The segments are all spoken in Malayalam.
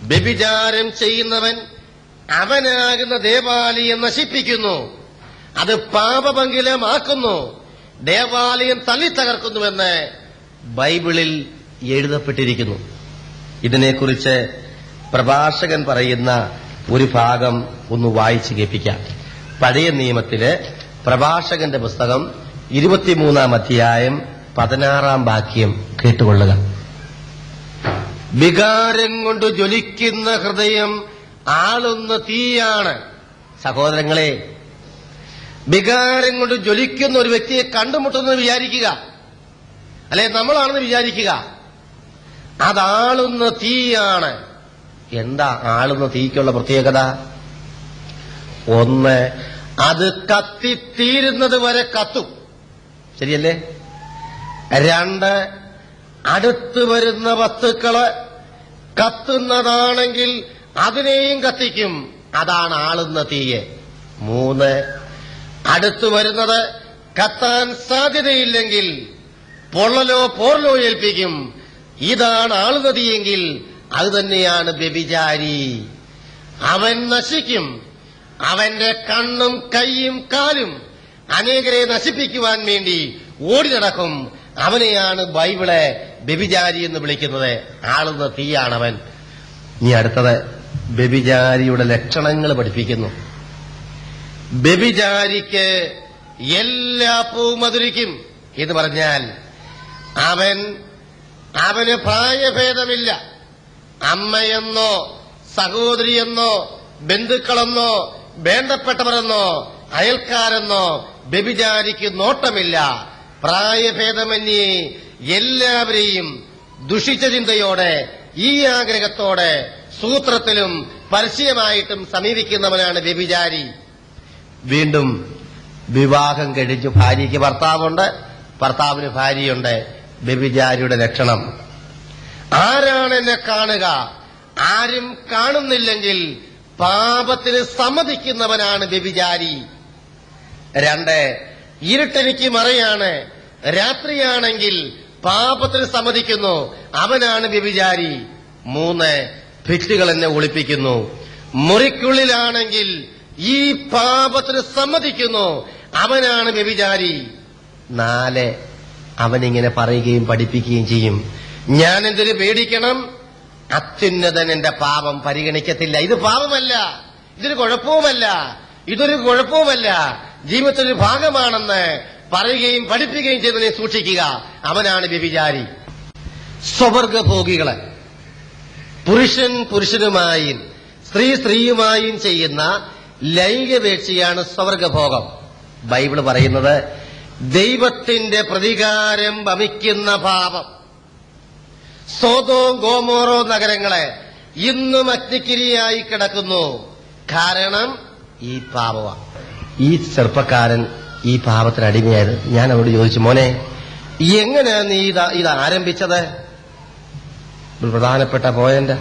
വ്യഭിചാരം ചെയ്യുന്നവൻ അവനാകുന്ന ദേവാലയം നശിപ്പിക്കുന്നു, അത് പാപപങ്കിലമാക്കുന്നു, ദേവാലയം തള്ളിത്തകർക്കുന്നുവെന്ന് ബൈബിളിൽ എഴുതപ്പെട്ടിരിക്കുന്നു. ഇതിനെക്കുറിച്ച് പ്രഭാഷകൻ പറയുന്ന ഒരു ഭാഗം ഒന്ന് വായിച്ചു കേൾപ്പിക്കാം. പഴയ നിയമത്തിലെ പ്രഭാഷകന്റെ പുസ്തകം 23-ാം അധ്യായം 16-ാം വാക്യം കേട്ടുകൊള്ളുക. വികാരം കൊണ്ട് ജ്വലിക്കുന്ന ഹൃദയം ആളുന്ന തീയാണ്. സഹോദരങ്ങളെ, വികാരം കൊണ്ട് ജ്വലിക്കുന്ന ഒരു വ്യക്തിയെ കണ്ടുമുട്ടുന്നത് വിചാരിക്കുക, അല്ലെ നമ്മളാണെന്ന് വിചാരിക്കുക. അതാളുന്ന തീയാണ്. എന്താ ആളുന്ന തീക്കുള്ള പ്രത്യേകത? ഒന്ന്, അത് കത്തിത്തീരുന്നത് വരെ കത്തും, ശരിയല്ലേ? രണ്ട്, അടുത്ത് വരുന്ന വസ്തുക്കള് കത്തുന്നതാണെങ്കിൽ അതിനെയും കത്തിക്കും, അതാണ് ആളുന്ന തീയെ. മൂന്ന്, അടുത്തു വരുന്നത് കത്താൻ സാധ്യതയില്ലെങ്കിൽ പൊള്ളലോ പോർലോ ഏൽപ്പിക്കും, ഇതാണ് ആളുന്ന തീയെങ്കിൽ അത് തന്നെയാണ് വ്യഭിചാരി. അവൻ നശിക്കും, അവന്റെ കണ്ണും കൈയും കാലും അനേകരെ നശിപ്പിക്കുവാൻ വേണ്ടി ഓടി നടക്കും. അവനെയാണ് ബൈബിള് വ്യഭിചാരി എന്ന് വിളിക്കുന്നത്. ആളുന്ന തീയാണവൻ. ഇനി അടുത്തത് വ്യഭിചാരിയുടെ ലക്ഷണങ്ങൾ പഠിപ്പിക്കുന്നു. വ്യഭിചാരിക്ക് എല്ലാ പൂവും മധുരിക്കും എന്ന് പറഞ്ഞാൽ അവന് പ്രായഭേദമില്ല. അമ്മയെന്നോ സഹോദരിയെന്നോ ബന്ധുക്കളെന്നോ വേണ്ടപ്പെട്ടവരെന്നോ അയൽക്കാരെന്നോ വ്യഭിചാരിക്ക് നോട്ടമില്ല. പ്രായഭേദമന്യേ എല്ലാവരെയും ദുഷിച്ച ചിന്തയോടെ ഈ ആഗ്രഹത്തോടെ സൂത്രത്തിലും പരസ്യമായിട്ടും സമീപിക്കുന്നവനാണ് വ്യഭിചാരി. വീണ്ടും വിവാഹം കഴിച്ചു ഭാര്യയ്ക്ക് ഭർത്താവുണ്ട്, ഭർത്താവിന് ഭാര്യയുണ്ട്. വ്യഭിചാരിയുടെ ലക്ഷണം, ആരാണ് എന്നെ കാണുക? ആരും കാണുന്നില്ലെങ്കിൽ പാപത്തിന് സമ്മതിക്കുന്നവനാണ് വ്യഭിചാരി. രണ്ട്, ഇരുട്ടെനിക്ക് മറയാണ്, രാത്രിയാണെങ്കിൽ പാപത്തിന് സമ്മതിക്കുന്നു, അവനാണ് വ്യഭിചാരി. മൂന്ന്, ഭിത്തികൾ എന്നെ ഒളിപ്പിക്കുന്നു, മുറിക്കുള്ളിലാണെങ്കിൽ ഈ പാപത്തിന് സമ്മതിക്കുന്നു, അവനാണ് വ്യഭിചാരി. നാല്, അവനിങ്ങനെ പറയുകയും പഠിപ്പിക്കുകയും ചെയ്യും, ഞാൻ എന്തിനു പേടിക്കണം, അത്യുന്നതൻ എന്റെ പാപം പരിഗണിക്കത്തില്ല. ഇത് പാപമല്ല, ഇതൊരു കുഴപ്പവുമല്ല, ഇതൊരു കുഴപ്പവുമല്ല, ജീവിതത്തിലൊരു ഭാഗമാണെന്ന് പറയുകയും പഠിപ്പിക്കുകയും ചെയ്തതിനെ സൂക്ഷിക്കുക, അവനാണ് വ്യഭിചാരി. സ്വവർഗഭോഗികളെ, പുരുഷൻ പുരുഷനുമായും സ്ത്രീ സ്ത്രീയുമായും ചെയ്യുന്ന ലൈംഗികവേഴ്ചയാണ് സ്വവർഗഭോഗം. ബൈബിള് പറയുന്നത് ദൈവത്തിന്റെ പ്രതികാരം വമിക്കുന്ന പാപം. സോദോം ഗോമോറോ നഗരങ്ങളെ ഇന്നും അഗ്നിക്കിരയായി കിടക്കുന്നു. കാരണം ഈ പാപമാണ്. ഈ ചെറുപ്പക്കാരൻ ഈ പാപത്തിന് അടിമയായത്. ഞാൻ അവരോട് ചോദിച്ചു, മോനെ എങ്ങനെയാ നീ ഇത് ആരംഭിച്ചത്? ഒരു പ്രധാനപ്പെട്ട പോയിന്റ്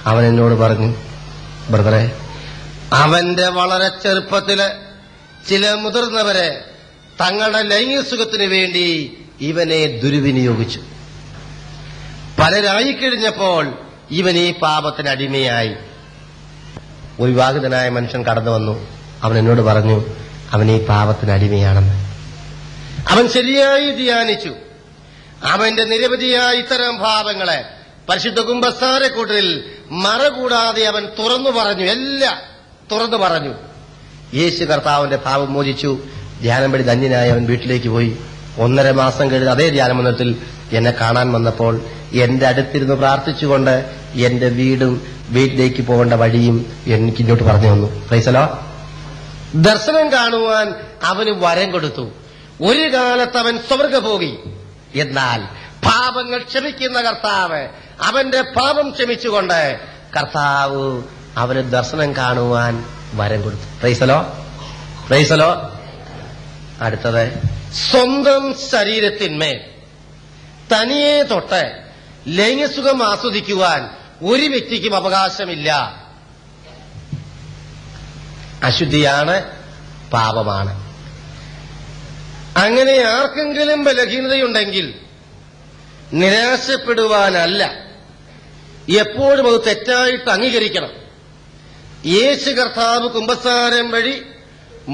അവൻ എന്നോട് പറഞ്ഞു, ബ്രദറെ, അവന്റെ വളരെ ചെറുപ്പത്തില് ചില മുതിർന്നവരെ തങ്ങളുടെ ലൈംഗിക സുഖത്തിനു വേണ്ടി ഇവനെ ദുർവിനിയോഗിച്ചു. പലരായിക്കഴിഞ്ഞപ്പോൾ ഇവൻ ഈ പാപത്തിന് അടിമയായി. ഒരു വിവാഹിതനായ മനുഷ്യൻ കടന്നു വന്നു. അവൻ എന്നോട് പറഞ്ഞു, അവൻ ഈ പാപത്തിന് അടിമയാണെന്ന്. അവൻ ശരിയായി ധ്യാനിച്ചു. അവന്റെ നിരവധിയായ ഇത്തരം പാപങ്ങളെ പരിശുദ്ധ കുമ്പസാരക്കൂട്ടിൽ മറകൂടാതെ അവൻ തുറന്നു പറഞ്ഞു, എല്ലാം തുറന്നു പറഞ്ഞു. യേശു കർത്താവിന്റെ പാപം മോചിച്ചു. ധ്യാനം വഴി ധന്യനായി അവൻ വീട്ടിലേക്ക് പോയി. 1.5 മാസം കഴിഞ്ഞ് അതേ ധ്യാനമന്ദിരത്തിൽ എന്നെ കാണാൻ വന്നപ്പോൾ എന്റെ അടുത്തിരുന്ന് പ്രാർത്ഥിച്ചുകൊണ്ട് എന്റെ വീട്ടിലേക്ക് പോകേണ്ട വഴിയും എനിക്ക് ഇങ്ങോട്ട് പറഞ്ഞു തന്നു. പ്രൈസലോ. ദർശനം കാണുവാൻ അവന് വരം കൊടുത്തു. ഒരു കാലത്ത് അവൻ സ്വർഗ്ഗഭോഗി. എന്നാൽ പാപങ്ങൾ ക്ഷമിക്കുന്ന കർത്താവ് അവന്റെ പാപം ക്ഷമിച്ചുകൊണ്ട് കർത്താവ് അവന് ദർശനം കാണുവാൻ വരം കൊടുത്തു. പ്രൈസലോ, പ്രൈസലോ. അടുത്തത്, സ്വന്തം ശരീരത്തിന്മേൽ തനിയെ തൊട്ട് ലൈംഗികസുഖം ആസ്വദിക്കുവാൻ ഒരു വ്യക്തിക്കും അവകാശമില്ല. അശുദ്ധിയാണ്, പാപമാണ്. അങ്ങനെ ആർക്കെങ്കിലും ബലഹീനതയുണ്ടെങ്കിൽ നിരാശപ്പെടുവാനല്ല, എപ്പോഴും അത് തെറ്റായിട്ട് അംഗീകരിക്കണം. യേശു കർത്താവ് കുമ്പസാരം വഴി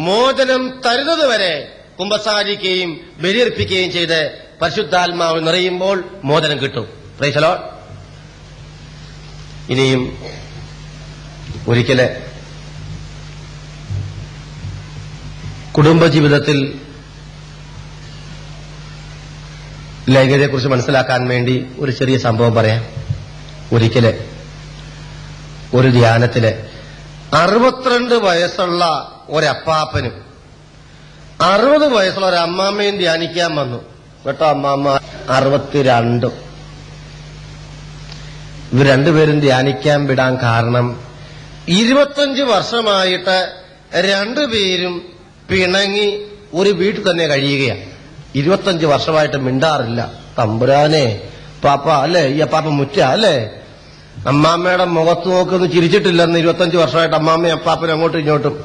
മോചനം തരുന്നതുവരെ കുമ്പസാരിക്കുകയും ബലിയർപ്പിക്കുകയും ചെയ്ത് പരിശുദ്ധാത്മാവ് നിറയുമ്പോൾ മോചനം കിട്ടും. Price the Lord. ഇനിയും ഒരിക്കല് കുടുംബജീവിതത്തിൽ ലൈംഗികതയെക്കുറിച്ച് മനസ്സിലാക്കാൻ വേണ്ടി ഒരു ചെറിയ സംഭവം പറയാം. ഒരിക്കല് ഒരു ധ്യാനത്തില് 62 വയസ്സുള്ള ഒരപ്പാപ്പനും 60 വയസ്സുള്ള ഒരു അമ്മാമ്മയും ധ്യാനിക്കാൻ വന്നു കേട്ടോ. അമ്മാമ്മ 62. ഇവർ രണ്ടുപേരും ധ്യാനിക്കാൻ വിടാൻ കാരണം 25 വർഷമായിട്ട് രണ്ടുപേരും പിണങ്ങി ഒരു വീട്ടിൽ തന്നെ കഴിയുകയാണ്. 25 വർഷമായിട്ട് മിണ്ടാറില്ല. തമ്പുരാനെ പാപ്പ അല്ലേ, ഈ അപ്പാപ്പ മുറ്റ അല്ലേ, അമ്മാമ്മയുടെ മുഖത്ത് നോക്കൊന്ന് ചിരിച്ചിട്ടില്ലെന്ന് 25 വർഷമായിട്ട് അമ്മാമ്മയും അപ്പാപ്പനും അങ്ങോട്ടും ഇങ്ങോട്ടും.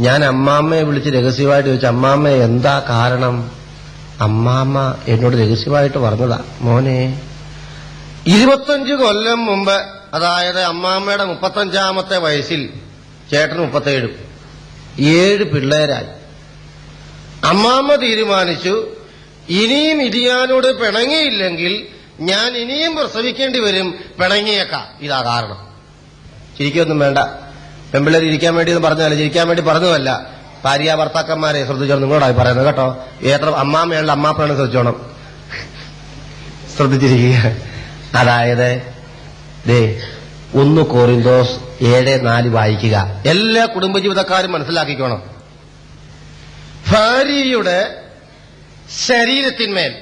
ഞാൻ അമ്മാമ്മയെ വിളിച്ച് രഹസ്യമായിട്ട് ചോദിച്ചു, അമ്മാമ്മ എന്താ കാരണം? അമ്മാമ്മ എന്നോട് രഹസ്യമായിട്ട് പറഞ്ഞതാ, മോനെ 25 കൊല്ലം മുമ്പ്, അതായത് അമ്മാമ്മയുടെ 35-ാമത്തെ വയസ്സിൽ ചേട്ടന് 37, 7 പിള്ളേരായി. അമ്മാമ്മ തീരുമാനിച്ചു, ഇനിയും ഇടിയാനോട് പിണങ്ങിയില്ലെങ്കിൽ ഞാൻ ഇനിയും പ്രസവിക്കേണ്ടി വരും, പിണങ്ങിയേക്കാം. ഇതാ കാരണം. ചിരിക്കൊന്നും വേണ്ട, പെമ്പിള്ളേർ ഇരിക്കാൻ വേണ്ടി എന്ന് പറഞ്ഞതല്ല, ചിരിക്കാൻ വേണ്ടി പറഞ്ഞതല്ല. ഭാര്യ ഭർത്താക്കന്മാരെ ശ്രദ്ധിച്ചോണം, നിങ്ങളോടായി പറയുന്നത് കേട്ടോ. ഏത്ര അമ്മാമ്മയുള്ള അമ്മാപ്പനാണ് ശ്രദ്ധിച്ചോണം, ശ്രദ്ധിച്ചിരിക്കുക. അതായത് 1 കൊറിന്തോസ് 7:4 വായിക്കുക. എല്ലാ കുടുംബജീവിതക്കാരും മനസ്സിലാക്കിക്കോണം. ഭാര്യയുടെ ശരീരത്തിന്മേൽ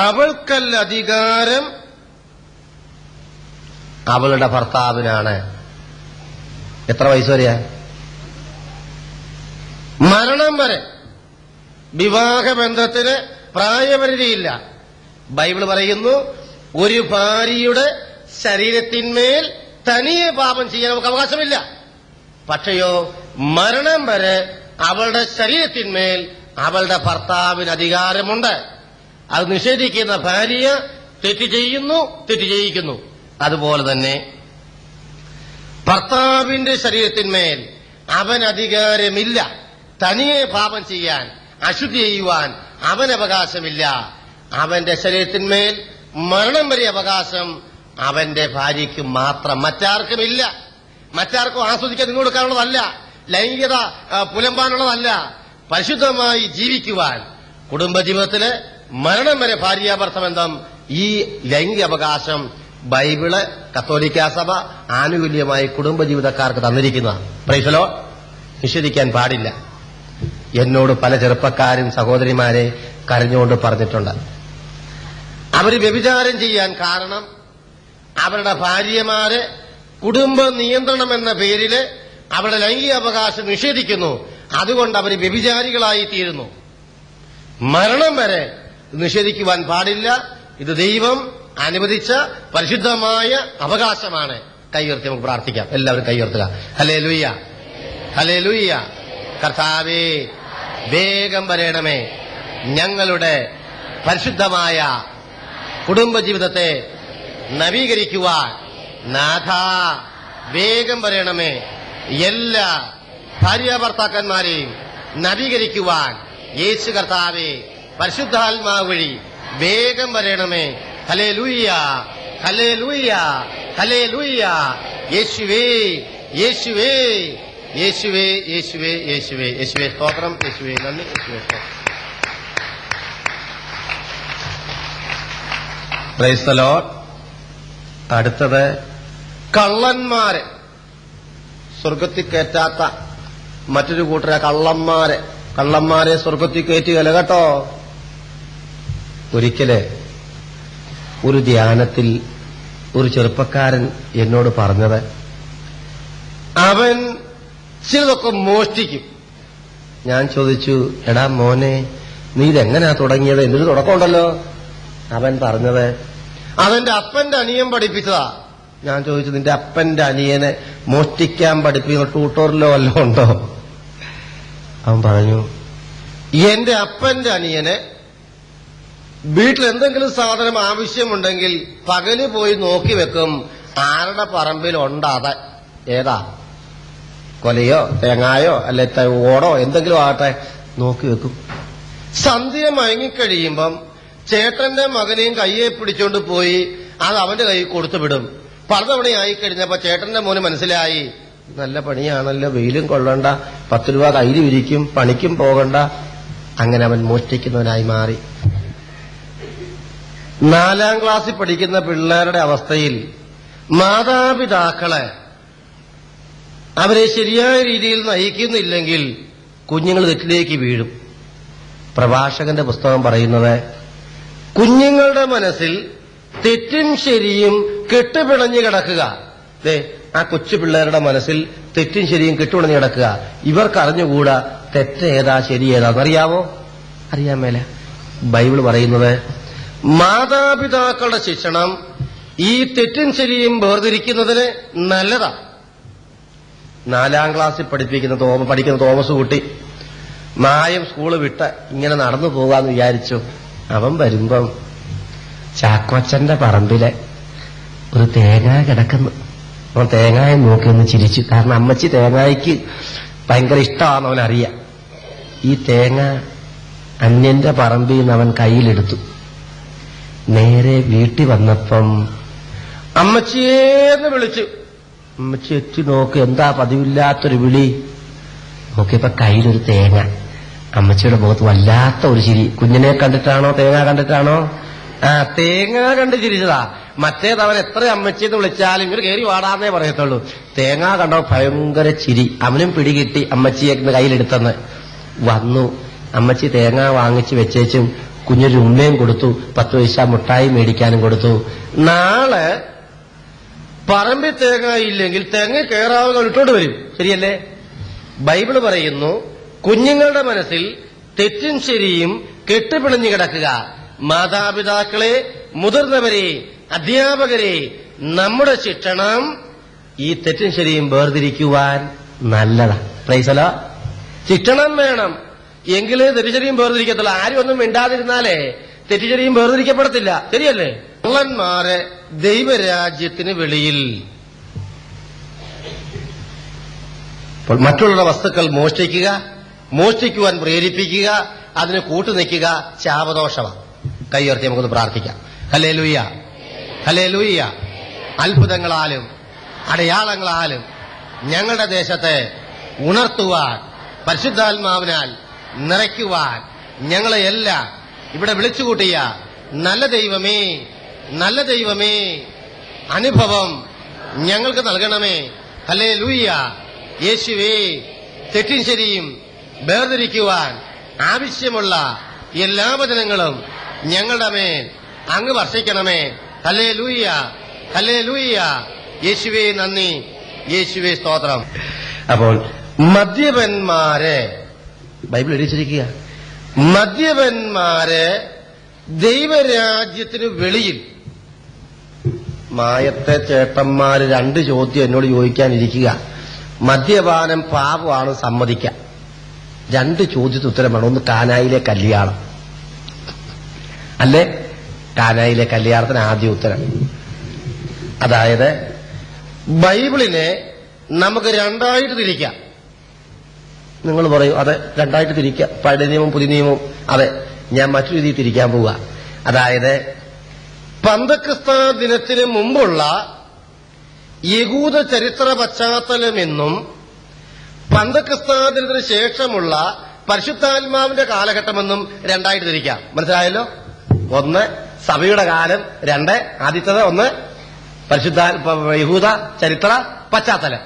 അവൾക്കല്ല അധികാരം, അവളുടെ ഭർത്താവിനാണ്. എത്ര വയസ്സ് വരെയാ? മരണം വരെ. വിവാഹബന്ധത്തിന് പ്രായപരിധിയില്ല. ബൈബിൾ പറയുന്നു, ഒരു ഭാര്യയുടെ ശരീരത്തിന്മേൽ തനിയെ പാപം ചെയ്യാൻ നമുക്ക് അവകാശമില്ല. പക്ഷെയോ മരണം വരെ അവളുടെ ശരീരത്തിന്മേൽ അവളുടെ ഭർത്താവിന് അധികാരമുണ്ട്. അത് നിഷേധിക്കുന്ന ഭാര്യ തെറ്റ് ചെയ്യുന്നു, തെറ്റ് ചെയ്യിക്കുന്നു. അതുപോലെ തന്നെ ഭർത്താവിന്റെ ശരീരത്തിന്മേൽ അവൻ അധികാരമില്ല. തനിയെ പാപം ചെയ്യാൻ, അശുദ്ധി ചെയ്യുവാൻ അവൻ അവകാശമില്ല. അവന്റെ ശരീരത്തിന്മേൽ മരണം വരെ അവകാശം അവന്റെ ഭാര്യയ്ക്ക് മാത്രം, മറ്റാർക്കുമില്ല. മറ്റാർക്കും ആസ്വദിക്കാൻ നിന്ന് കൊടുക്കാനുള്ളതല്ല, ലൈംഗികത പുലമ്പാനുള്ളതല്ല. പരിശുദ്ധമായി ജീവിക്കുവാൻ കുടുംബജീവിതത്തില് മരണം വരെ ഭാര്യാഭർത്ത ബന്ധം, ഈ ലൈംഗിക അവകാശം ബൈബിള്, കത്തോലിക്കാ സഭ ആനുകൂല്യമായി കുടുംബജീവിതക്കാർക്ക് തന്നിരിക്കുന്നതാണ്. Praise the lord. നിഷേധിക്കാൻ പാടില്ല. എന്നോട് പല ചെറുപ്പക്കാരും സഹോദരിമാരെ കരഞ്ഞുകൊണ്ട് പറഞ്ഞിട്ടുണ്ട്, അവര് വ്യഭിചാരം ചെയ്യാൻ കാരണം അവരുടെ ഭാര്യമാരെ കുടുംബ നിയന്ത്രണം എന്ന പേരില് അവരുടെ ലൈംഗിക അവകാശം നിഷേധിക്കുന്നു. അതുകൊണ്ട് അവർ വ്യഭിചാരികളായി തീരുന്നു. മരണം വരെ നിഷേധിക്കുവാൻ പാടില്ല. ഇത് ദൈവം അനുവദിച്ച പരിശുദ്ധമായ അവകാശമാണ്. കൈയുയർത്തി നമുക്ക് പ്രാർത്ഥിക്കാം. എല്ലാവരും കൈയുയർത്തുക. Hallelujah, hallelujah. കർത്താവേ, വേഗം വരണമേ. ഞങ്ങളുടെ പരിശുദ്ധമായ കുടുംബജീവിതത്തെ നവീകരിക്കുവാൻ നാഥ വേഗം വരണമേ. എല്ലാ ഭാര്യാഭർത്താക്കന്മാരെയും നവീകരിക്കുവാൻ യേശു കർത്താവേ, പരിശുദ്ധാത്മാവ് വഴി വേഗം വരണമേ. Hallelujah, hallelujah, hallelujah. യേശുവേ, യേശുവേ, യേശുവേ, യേശുവേ, യേശുവേ, യേശുവേ സ്തോത്രം, യേശുവേ നന്ദി, യേശുവേ സ്തോത്രം. Price the Lord. അടുത്തത് കള്ളന്മാരെ, സ്വർഗത്തിൽ കയറ്റാത്ത മറ്റൊരു കൂട്ടരെ കള്ളന്മാരെ സ്വർഗത്തിൽ കയറ്റുകയല്ല കേട്ടോ. ഒരിക്കല് ഒരു ധ്യാനത്തിൽ ഒരു ചെറുപ്പക്കാരൻ എന്നോട് പറഞ്ഞത്, അവൻ ചിലതൊക്കെ മോഷ്ടിക്കും. ഞാൻ ചോദിച്ചു, എടാ മോനെ, നീ ഇതെങ്ങനെയാ തുടങ്ങിയത്? എന്തൊരു തുടക്കമുണ്ടല്ലോ. അവൻ പറഞ്ഞത്, അതെന്റെ അപ്പന്റെ അനിയൻ പഠിപ്പിച്ചതാ. ഞാൻ ചോദിച്ചു, നിന്റെ അപ്പന്റെ അനിയനെ മോഷ്ടിക്കാൻ പഠിപ്പിക്കുന്ന ട്യൂട്ടോറിലോ വല്ലതും ഉണ്ടോ? അവൻ പറഞ്ഞു, എന്റെ അപ്പന്റെ അനിയനെ വീട്ടിൽ എന്തെങ്കിലും സാധനം ആവശ്യമുണ്ടെങ്കിൽ പകല് പോയി നോക്കി വെക്കും, ആരുടെ പറമ്പിലുണ്ടാതെ. ഏതാ, കൊലയോ തേങ്ങായോ അല്ലെ ഓടോ എന്തെങ്കിലും ആകട്ടെ, നോക്കി വെക്കും. സന്ധ്യ മയങ്ങിക്കഴിയുമ്പം ചേട്ടന്റെ മകനെയും കയ്യെ പിടിച്ചോണ്ട് പോയി അത് അവന്റെ കൈ കൊടുത്തു വിടും. പലതവണയായി കഴിഞ്ഞപ്പോ ചേട്ടന്റെ മോന് മനസ്സിലായി, നല്ല പണിയാണല്ലോ, വെയിലും കൊള്ളണ്ട, 10 രൂപ കയ്യിൽ വിരിക്കും, പണിക്കും പോകണ്ട. അങ്ങനെ അവൻ മോഷ്ടിക്കുന്നവനായി മാറി. 4ാം ക്ലാസ്സിൽ പഠിക്കുന്ന പിള്ളേരുടെ അവസ്ഥയിൽ മാതാപിതാക്കളെ അവരെ ശരിയായ രീതിയിൽ നയിക്കുന്നില്ലെങ്കിൽ കുഞ്ഞുങ്ങൾ തെറ്റിലേക്ക് വീഴും. പ്രഭാഷകന്റെ പുസ്തകം പറയുന്നത്, കുഞ്ഞുങ്ങളുടെ മനസ്സിൽ തെറ്റും ശരിയും കെട്ടുപിണഞ്ഞു കിടക്കുക. ആ കൊച്ചു പിള്ളേരുടെ മനസ്സിൽ തെറ്റും ശരിയും കെട്ടുപിണഞ്ഞു കിടക്കുക. ഇവർക്ക് അറിഞ്ഞുകൂടാ തെറ്റേതാ ശരി ഏതാന്നറിയാവോ? അറിയാൻ മേല. ബൈബിൾ പറയുന്നത്, മാതാപിതാക്കളുടെ ശിക്ഷണം ഈ തെറ്റും ശരിയും വേർതിരിക്കുന്നതിന് നല്ലതാ. 4ാം ക്ലാസ്സിൽ പഠിക്കുന്ന തോമസ് കുട്ടി മായം സ്കൂള് വിട്ട് ഇങ്ങനെ നടന്നു പോകാന്ന് വിചാരിച്ചു. അവൻ വരുമ്പം ചാക്കോച്ചന്റെ പറമ്പിലെ ഒരു തേങ്ങ കിടക്കുന്നു. അവൻ തേങ്ങായെ നോക്കി ഒന്ന് ചിരിച്ചു. കാരണം അമ്മച്ചി തേങ്ങായ്ക്ക് ഭയങ്കര ഇഷ്ടമാണെന്ന് അവനറിയാം. ഈ തേങ്ങ അന്യന്റെ പറമ്പിൽ നിന്ന് അവൻ കയ്യിലെടുത്തു. നേരെ വീട്ടിൽ വന്നപ്പം അമ്മച്ചിയേന്ന് വിളിച്ചു. അമ്മച്ചി എത്തി നോക്കി, എന്താ പതിവില്ലാത്തൊരു വിളി. നോക്കിയപ്പോ കയ്യിലൊരു തേങ്ങ. അമ്മച്ചിയുടെ മുഖത്ത് വല്ലാത്ത ഒരു ചിരി. കുഞ്ഞിനെ കണ്ടിട്ടാണോ തേങ്ങ കണ്ടിട്ടാണോ? തേങ്ങ കണ്ട് ചിരിച്ചതാ. മറ്റേതവൻ എത്ര അമ്മച്ചിന്ന് വിളിച്ചാലും ഇവർ കയറി വാടാന്നേ പറയത്തുള്ളൂ. തേങ്ങ കണ്ടോ ഭയങ്കര ചിരി. അവനും പിടികിട്ടി അമ്മച്ചിയെ കയ്യിലെടുത്തെന്ന്. വന്നു, അമ്മച്ചി തേങ്ങ വാങ്ങിച്ച് വെച്ചേച്ചും കുഞ്ഞൊരു ഉമ്മയും കൊടുത്തു, 10 പൈസ മുട്ടായി മേടിക്കാനും കൊടുത്തു. നാളെ പറമ്പിൽ തേങ്ങ ഇല്ലെങ്കിൽ തെങ്ങ് കയറാവുന്ന ഇട്ടോണ്ട് വരും. ശരിയല്ലേ? ബൈബിള് പറയുന്നു, കുഞ്ഞുങ്ങളുടെ മനസ്സിൽ തെറ്റും ശരിയും കെട്ടുപിണഞ്ഞു കിടക്കുക. മാതാപിതാക്കളെ, മുതിർന്നവരെ, അധ്യാപകരെ, നമ്മുടെ ശിക്ഷണം ഈ തെറ്റും ശരിയും വേർതിരിക്കുവാൻ നല്ലതാ. പ്രൈസലോ. ശിക്ഷണം വേണം, എങ്കിലേ തെറ്റുശരിയും വേർതിരിക്കത്തുള്ളൂ. ആരും ഒന്നും മിണ്ടാതിരുന്നാലേ തെറ്റുശരിയും വേർതിരിക്കപ്പെടത്തില്ല. ശരിയല്ലേ? കള്ളന്മാരെ ദൈവരാജ്യത്തിന് വെളിയിൽ. മറ്റുള്ള വസ്തുക്കൾ മോഷ്ടിക്കുക, മോഷ്ടിക്കുവാൻ പ്രേരിപ്പിക്കുക, അതിന് കൂട്ടുനിൽക്കുക ശാപദോഷമാണ്. കൈയുയർത്തി നമുക്കൊന്ന് പ്രാർത്ഥിക്കാം. Hallelujah, hallelujah. അത്ഭുതങ്ങളാലും അടയാളങ്ങളാലും ഞങ്ങളുടെ ദേശത്തെ ഉണർത്തുവാൻ, പരിശുദ്ധാത്മാവിനാൽ നിറയ്ക്കുവാൻ ഞങ്ങളെ എല്ലാം ഇവിടെ വിളിച്ചുകൂട്ടിയ നല്ല ദൈവമേ, നല്ല ദൈവമേ, അനുഭവം ഞങ്ങൾക്ക് നൽകണമേ. ഹല്ലേലൂയ. യേശുവേ, തെറ്റും ശരിയും വേർതിരിക്കുവാൻ ആവശ്യമുള്ള എല്ലാ വചനങ്ങളും ഞങ്ങളുടെ മേൽ അങ്ങ് വർഷിക്കണമേ. Hallelujah, hallelujah. യേശുവേ നന്ദി, യേശുവേ സ്തോത്രം. അപ്പോൾ മദ്യപന്മാരെ, ബൈബിൾ എഴുതിച്ചിരിക്കുക, മദ്യപന്മാരെ ദൈവരാജ്യത്തിന് വെളിയിൽ. മായത്തെ ചേട്ടന്മാര് 2 ചോദ്യം എന്നോട് ചോദിക്കാനിരിക്കുക. മദ്യപാനം പാപമാണ്, സമ്മതിക്കാം. 2 ചോദ്യത്തിന് ഉത്തരം വേണം. ഒന്ന്, കാനായിലെ കല്യാണം അല്ലേ? കാനായിലെ കല്യാണത്തിന് ആദ്യ ഉത്തരം. അതായത് ബൈബിളിനെ നമുക്ക് 2ആയിട്ട് തിരിക്കാം. നിങ്ങൾ പറയും, അതെ 2ആയിട്ട് തിരിക്കാം, പഴയ നിയമം പുതിയ നിയമം. അതെ, ഞാൻ മറ്റൊരു രീതിയിൽ തിരിക്കാൻ പോവുക. അതായത് പന്തക്കസ്താ ദിനത്തിന് മുമ്പുള്ള യഹൂദ ചരിത്ര പശ്ചാത്തലമെന്നും പന്തക്കസ്താ ദിനത്തിന് ശേഷമുള്ള പരിശുദ്ധാത്മാവിന്റെ കാലഘട്ടമെന്നും 2ആയിട്ട് തിരിക്കാം. മനസ്സിലായല്ലോ? 1 സഭയുടെ കാലം, 2 ആദ്യത്തേത് 1 യഹൂദ ചരിത്ര പശ്ചാത്തലം.